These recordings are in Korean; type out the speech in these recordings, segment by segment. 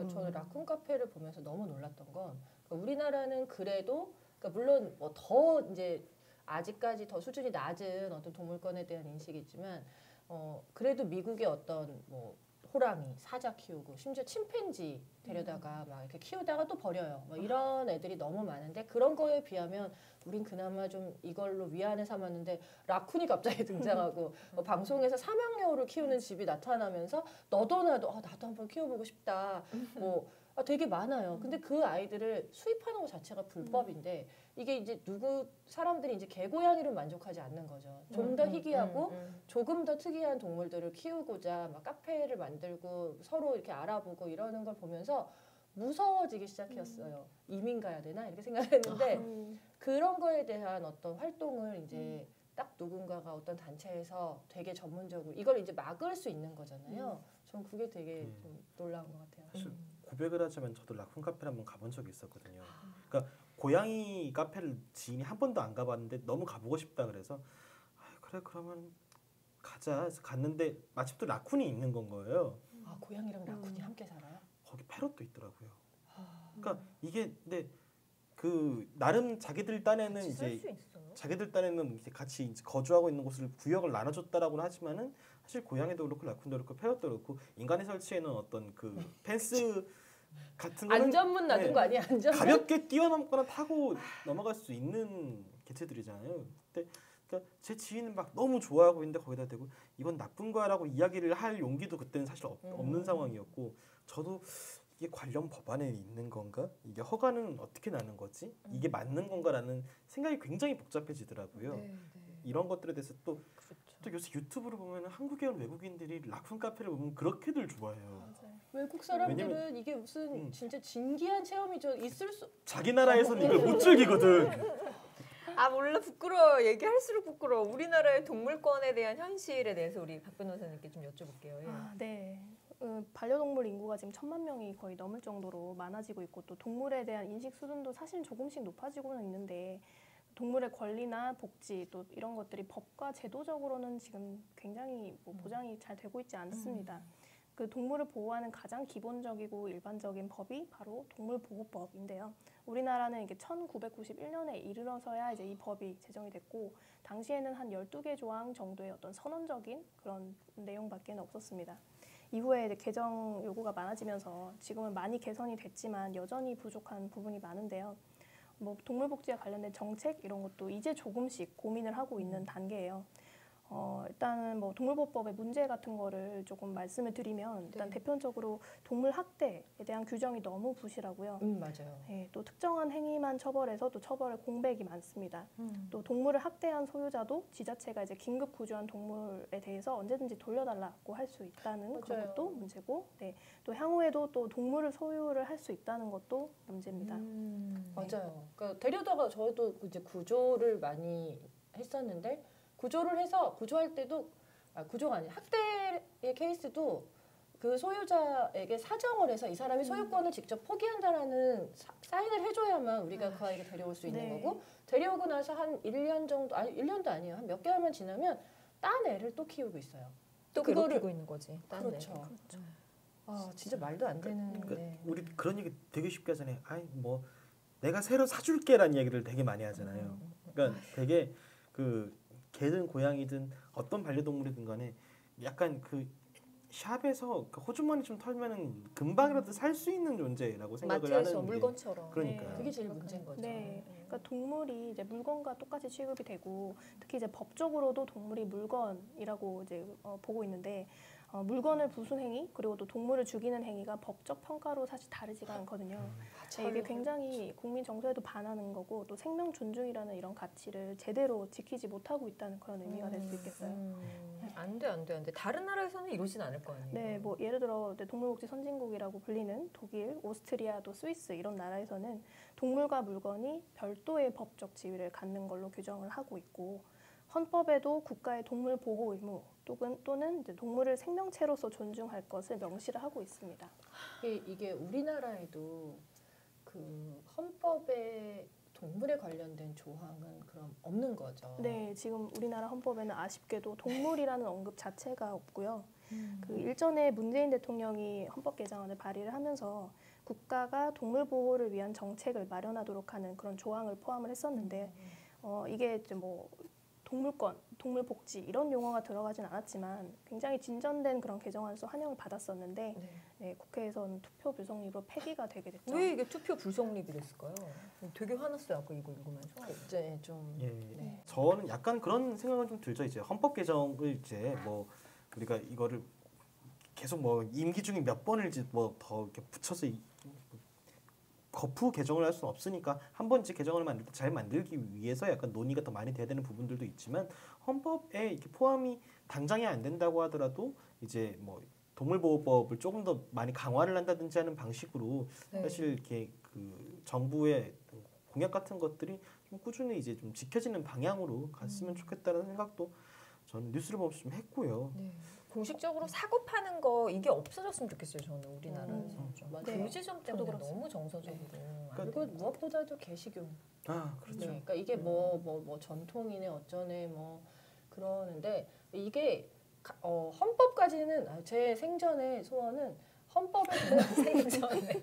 저는 라쿤 카페를 보면서 너무 놀랐던 건 그러니까 우리나라는 그래도 그러니까 물론 뭐 더 이제 아직까지 더 수준이 낮은 어떤 동물권에 대한 인식이 있지만 그래도 미국의 어떤 뭐 호랑이, 사자 키우고 심지어 침팬지 데려다가 막 이렇게 키우다가 또 버려요. 뭐 이런 애들이 너무 많은데 그런 거에 비하면 우린 그나마 좀 이걸로 위안을 삼았는데 라쿤이 갑자기 등장하고 방송에서 사막여우를 키우는 집이 나타나면서 너도 나도 나도 한번 키워보고 싶다. 뭐 되게 많아요. 근데 그 아이들을 수입하는 것 자체가 불법인데 이게 이제 사람들이 이제 개고양이로 만족하지 않는 거죠. 좀 더 희귀하고 조금 더 특이한 동물들을 키우고자 막 카페를 만들고 서로 이렇게 알아보고 이러는 걸 보면서 무서워지기 시작했어요. 이민 가야 되나 이렇게 생각했는데 그런 거에 대한 어떤 활동을 이제 딱 누군가가 어떤 단체에서 되게 전문적으로 이걸 이제 막을 수 있는 거잖아요. 전 그게 되게 좀 놀라운 것 같아요. 사실 고백을 하자면 저도 라쿤 카페를 한번 가본 적이 있었거든요. 그러니까 고양이 카페를 지인이 한 번도 안 가봤는데 너무 가보고 싶다 그래서 그래 그러면 가자 해서 갔는데 마침 또 라쿤이 있는 건 거예요. 아 고양이랑 라쿤이 함께 살아요? 거기 패럿도 있더라고요. 그러니까 이게 근데 그 나름 자기들 딴에는 이제 자기들 딴에는 이렇게 같이 이제 거주하고 있는 곳을 구역을 나눠줬다라고는 하지만은 사실 고양이도 그렇고 라쿤도 그렇고 패럿도 그렇고 인간이 설치해놓은 어떤 그 펜스 같은 거는 안전문 놔둔 거 아니야? 안전문? 가볍게 뛰어넘거나 타고 넘어갈 수 있는 개체들이잖아요. 근데 그러니까 제 지인은 막 너무 좋아하고 있는데 거기다 대고 이건 나쁜 거야라고 이야기를 할 용기도 그때는 사실 없는 상황이었고 저도 이게 관련 법안에 있는 건가? 이게 허가는 어떻게 나는 거지? 이게 맞는 건가라는 생각이 굉장히 복잡해지더라고요. 네. 이런 것들에 대해서 또 요새 유튜브를 보면 한국에 온 외국인들이 라쿤 카페를 보면 그렇게들 좋아해요. 맞아요. 외국 사람들은 이게 무슨 진짜 진기한 체험이죠. 있을 수 자기 나라에서는 이걸 못 즐기거든. 아 몰라 부끄러워. 얘기할수록 부끄러워. 우리나라의 동물권에 대한 현실에 대해서 우리 박 변호사님께 좀 여쭤볼게요. 예. 네. 반려동물 인구가 지금 1,000만 명이 거의 넘을 정도로 많아지고 있고 또 동물에 대한 인식 수준도 사실 조금씩 높아지고는 있는데 동물의 권리나 복지 또 이런 것들이 법과 제도적으로는 지금 굉장히 보장이 잘 되고 있지 않습니다. 그 동물을 보호하는 가장 기본적이고 일반적인 법이 바로 동물보호법인데요. 우리나라는 이게 1991년에 이르러서야 이제 이 법이 제정이 됐고 당시에는 한 12개 조항 정도의 어떤 선언적인 그런 내용밖에 없었습니다. 이후에 이제 개정 요구가 많아지면서 지금은 많이 개선이 됐지만 여전히 부족한 부분이 많은데요. 뭐 동물복지와 관련된 정책 이런 것도 이제 조금씩 고민을 하고 있는 단계예요. 일단은 뭐 동물보호법의 문제 같은 거를 조금 말씀을 드리면 일단 대표적으로 동물 학대에 대한 규정이 너무 부실하고요. 맞아요. 네, 또 특정한 행위만 처벌해서 또 처벌의 공백이 많습니다. 또 동물을 학대한 소유자도 지자체가 이제 긴급 구조한 동물에 대해서 언제든지 돌려달라고 할 수 있다는 그런 것도 문제고, 네, 또 향후에도 또 동물을 소유를 할 수 있다는 것도 문제입니다. 맞아요. 그러니까 데려다가 저도 이제 구조를 많이 했었는데. 구조를 해서 구조할 때도 구조가 아니라 학대의 케이스도 그 소유자에게 사정을 해서 이 사람이 소유권을 직접 포기한다라는 사인을 해줘야만 우리가 그 아이를 데려올 수 있는 거고 데려오고 나서 한 1년 정도 1년도 아니에요. 한 몇 개월만 지나면 딴 애를 또 키우고 있어요. 또 괴롭히고 있는 거지. 그렇죠. 진짜 말도 안 되는. 그러니까 우리 그런 얘기 되게 쉽게 하잖아요. 뭐 내가 새로 사줄게라는 얘기를 되게 많이 하잖아요. 그러니까 되게 그 개든 고양이든 어떤 반려동물이든 간에 약간 그 샵에서 그 호주머니 좀 털면은 금방이라도 살 수 있는 존재라고 생각을 하는 물건처럼. 그러니까 그게 제일 문제인 거죠. 네, 그러니까 동물이 이제 물건과 똑같이 취급이 되고 특히 이제 법적으로도 동물이 물건이라고 이제 보고 있는데 물건을 부수는 행위 그리고 또 동물을 죽이는 행위가 법적 평가로 사실 다르지가 않거든요. 네, 이게 굉장히 국민 정서에도 반하는 거고 또 생명 존중이라는 이런 가치를 제대로 지키지 못하고 있다는 그런 의미가 될 수 있겠어요. 안 돼. 다른 나라에서는 이러진 않을 거 아니에요. 네, 뭐 예를 들어 동물복지 선진국이라고 불리는 독일, 오스트리아, 또 스위스 이런 나라에서는 동물과 물건이 별도의 법적 지위를 갖는 걸로 규정을 하고 있고 헌법에도 국가의 동물 보호 의무 또는 이제 동물을 생명체로서 존중할 것을 명시를 하고 있습니다. 이게 우리나라에도 그 헌법에 동물에 관련된 조항은 그럼 없는 거죠. 네, 지금 우리나라 헌법에는 아쉽게도 동물이라는 언급 자체가 없고요. 그 일전에 문재인 대통령이 헌법 개정안을 발의를 하면서 국가가 동물 보호를 위한 정책을 마련하도록 하는 그런 조항을 포함을 했었는데 이게 이제 뭐 동물권, 동물 복지 이런 용어가 들어가진 않았지만 굉장히 진전된 그런 개정안으로서 환영을 받았었는데 네. 네, 국회에서는 투표 불성립으로 폐기가 되게 됐죠. 왜 이게 투표 불성립이 됐을까요? 되게 화났어요. 아까 이거 읽으면서. 이제 좀 예. 네. 저는 약간 그런 생각은 좀 들죠. 이제 헌법 개정을 이제 뭐 우리가 이거를 계속 뭐 임기 중에 몇 번을 이제 뭐 더 이렇게 붙여서 거푸 개정을 할 수는 없으니까 한 번째 개정을 만들 때 잘 만들기 위해서 약간 논의가 더 많이 돼야 되는 부분들도 있지만 헌법에 이렇게 포함이 당장에 안 된다고 하더라도 이제 뭐 동물보호법을 조금 더 많이 강화를 한다든지 하는 방식으로 네. 사실 이렇게 그 정부의 공약 같은 것들이 좀 꾸준히 이제 좀 지켜지는 방향으로 갔으면 좋겠다는 생각도 저는 뉴스를 보면서 좀 했고요. 네. 공식적으로 사고 파는 거 이게 없어졌으면 좋겠어요. 저는 우리나라에서 좀. 맞아요. 그 지점 때문에 그렇습니다. 너무 정서적으로. 그리고 무엇보다도 개식용. 아 그렇죠. 네, 그러니까 이게 뭐 전통이네 어쩌네 뭐 그러는데 이게 헌법까지는 제 생전의 소원은 헌법에 생전에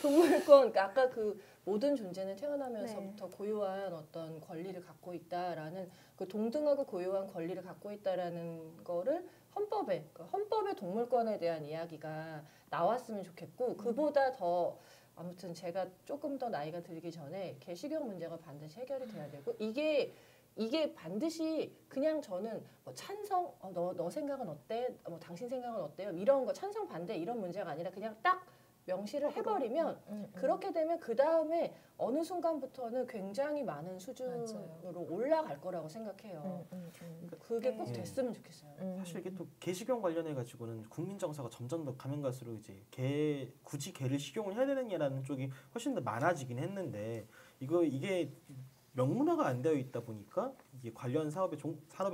동물권 그러니까 아까 그 모든 존재는 태어나면서부터 고유한 어떤 권리를 갖고 있다라는 그 동등하고 고유한 권리를 갖고 있다라는 거를 헌법의 동물권에 대한 이야기가 나왔으면 좋겠고 그보다 더 아무튼 제가 조금 더 나이가 들기 전에 개식용 문제가 반드시 해결이 돼야 되고 이게 반드시 그냥 저는 뭐 찬성 너 생각은 어때? 뭐 당신 생각은 어때요? 이런 거 찬성 반대 이런 문제가 아니라 그냥 딱 명시를 해버리면 그렇게 되면 그 다음에 어느 순간부터는 굉장히 많은 수준으로 올라갈 거라고 생각해요. 그게 꼭 네. 됐으면 좋겠어요. 사실 이게 또 개식용 관련해 가지고는 국민 정서가 점점 더 가면 갈수록 이제 굳이 개를 식용을 해야 되느냐라는 쪽이 훨씬 더 많아지긴 했는데 이게 명문화가 안 되어 있다 보니까 이게 관련 산업에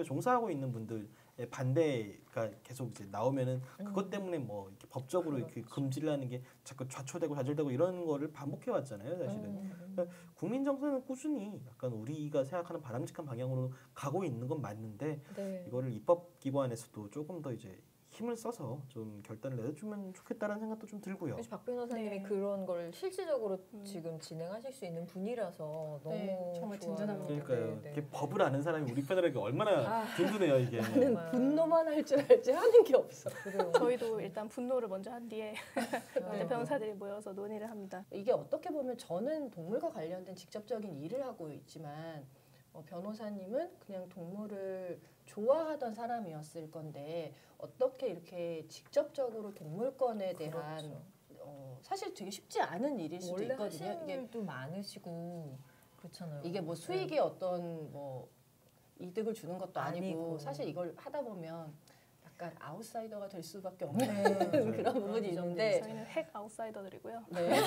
종사하고 있는 분들의 반대가 계속 이제 나오면은 그것 때문에 뭐 이렇게 법적으로 이렇게 금지를 하는 게 자꾸 좌초되고 좌절되고 이런 거를 반복해 왔잖아요, 사실은. 그러니까 국민 정서는 꾸준히 약간 우리가 생각하는 바람직한 방향으로 가고 있는 건 맞는데 네. 이거를 입법 기관에서도 조금 더 이제 힘을 써서 좀 결단을 내주면 좋겠다라는 생각도 좀 들고요. 그래서 박 변호사님이 네. 그런 걸 실질적으로 지금 진행하실 수 있는 분이라서 너무 네, 정말 좋아요. 든든합니다. 그러니까요. 네, 이렇게 네. 법을 아는 사람이 우리 패널에게 얼마나 아. 든든해요 이게. 나는 정말. 분노만 할 줄 알지 하는 게 없어. 그래요. 저희도 일단 분노를 먼저 한 뒤에 네. 변호사들이 모여서 논의를 합니다. 이게 어떻게 보면 저는 동물과 관련된 직접적인 일을 하고 있지만 변호사님은 그냥 동물을 좋아하던 사람이었을 건데 어떻게 이렇게 직접적으로 동물권에 대한 그렇죠. 사실 되게 쉽지 않은 일일 수도 원래 있거든요. 하시는 일도 많으시고 그렇잖아요. 이게 뭐 수익이 어떤 뭐 이득을 주는 것도 아니고 아니고. 사실 이걸 하다 보면 약간 아웃사이더가 될 수밖에 없는 네. 그런 부분이 있는데 저희는 핵 아웃사이더들이고요. 네.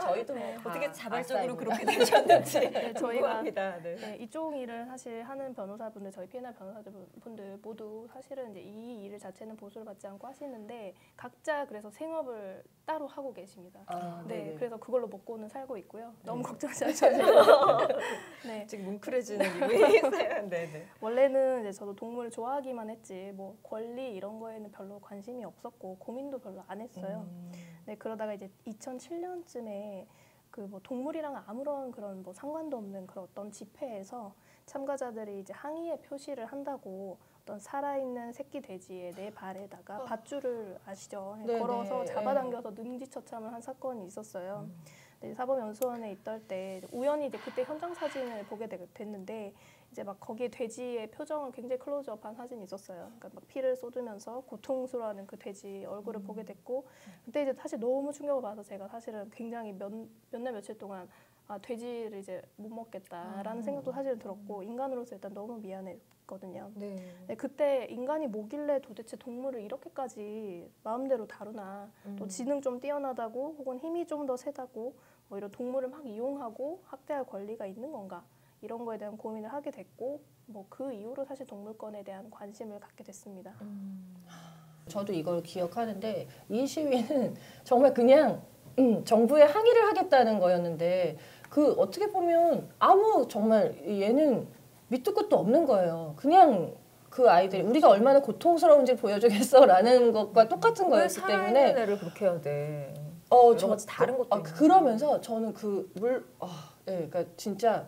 저희도 뭐 어떻게 다 자발적으로 아싸입니다. 그렇게 되셨는지 네, 저희가 궁금합니다. 네. 네, 이쪽 일을 사실 하는 변호사분들, 저희 P&R 변호사분들 모두 사실은 이제 이 일 자체는 보수를 받지 않고 하시는데 각자 그래서 생업을 따로 하고 계십니다. 아, 네, 네네. 그래서 그걸로 먹고는 살고 있고요. 너무 네. 걱정하지 않으셔도 네, 지금 뭉클해지는 이유가 있어요. 네네. 원래는 이제 저도 동물을 좋아하기만 했지 뭐 권리 이런 거에는 별로 관심이 없었고 고민도 별로 안 했어요. 네, 그러다가 이제 2007년쯤에 그 뭐 동물이랑 아무런 그런 뭐 상관도 없는 그런 어떤 집회에서 참가자들이 이제 항의의 표시를 한다고 어떤 살아있는 새끼 돼지의 네 발에다가 밧줄을 아시죠? 네, 걸어서 네. 잡아당겨서 능지처참을 한 사건이 있었어요. 네, 사법연수원에 있던 때 우연히 이제 그때 현장 사진을 보게 됐는데 이제 막 거기에 돼지의 표정을 굉장히 클로즈업한 사진이 있었어요. 그러니까 막 피를 쏟으면서 고통스러워하는 그 돼지 얼굴을 보게 됐고 그때 이제 사실 너무 충격을 받아서 제가 사실은 굉장히 몇 날 며칠 동안 돼지를 이제 못 먹겠다라는 생각도 사실은 들었고 인간으로서 일단 너무 미안했거든요. 네. 네, 그때 인간이 뭐길래 도대체 동물을 이렇게까지 마음대로 다루나 또 지능 좀 뛰어나다고 혹은 힘이 좀 더 세다고 뭐 이런 동물을 막 이용하고 학대할 권리가 있는 건가 이런 거에 대한 고민을 하게 됐고 뭐 그 이후로 사실 동물권에 대한 관심을 갖게 됐습니다. 저도 이걸 기억하는데 이 시위는 정말 그냥 정부에 항의를 하겠다는 거였는데 그 어떻게 보면 아무 정말 얘는 밑도 끝도 없는 거예요. 그냥 그 아이들이 우리가 얼마나 고통스러운지 보여주겠어라는 것과 똑같은 왜 거였기 살아있는 때문에 애를 그렇게 해야 돼? 저 여러 가지 다른 것도 있는데. 그러면서 저는 그러니까 진짜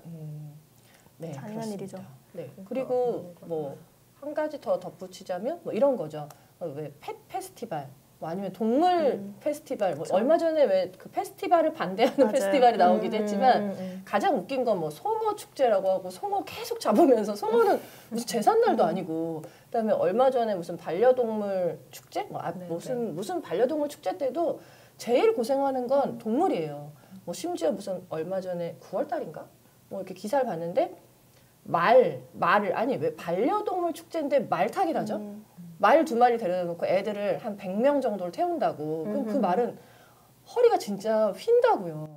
네, 잔인한 그렇습니다. 일이죠. 네. 그러니까, 그리고 뭐 한 가지 더 덧붙이자면 뭐 이런 거죠. 왜 펫 페스티벌 뭐 아니면 동물 페스티벌 뭐 그쵸. 얼마 전에 왜 그 페스티벌을 반대하는 맞아요. 페스티벌이 나오기도 했지만 가장 웃긴 건 뭐 송어 축제라고 하고 송어 계속 잡으면서 송어는 무슨 제삿날도 아니고 그다음에 얼마 전에 무슨 반려동물 축제 네, 무슨 반려동물 축제 때도 제일 고생하는 건 동물이에요. 뭐 심지어 무슨 얼마 전에 9월 달인가 뭐 이렇게 기사를 봤는데 말을 아니 왜 반려동물 축제인데 말 타기를 하죠? 말 2마리 데려다 놓고 애들을 한 100명 정도를 태운다고. 그럼 그 말은 허리가 진짜 휜다고요.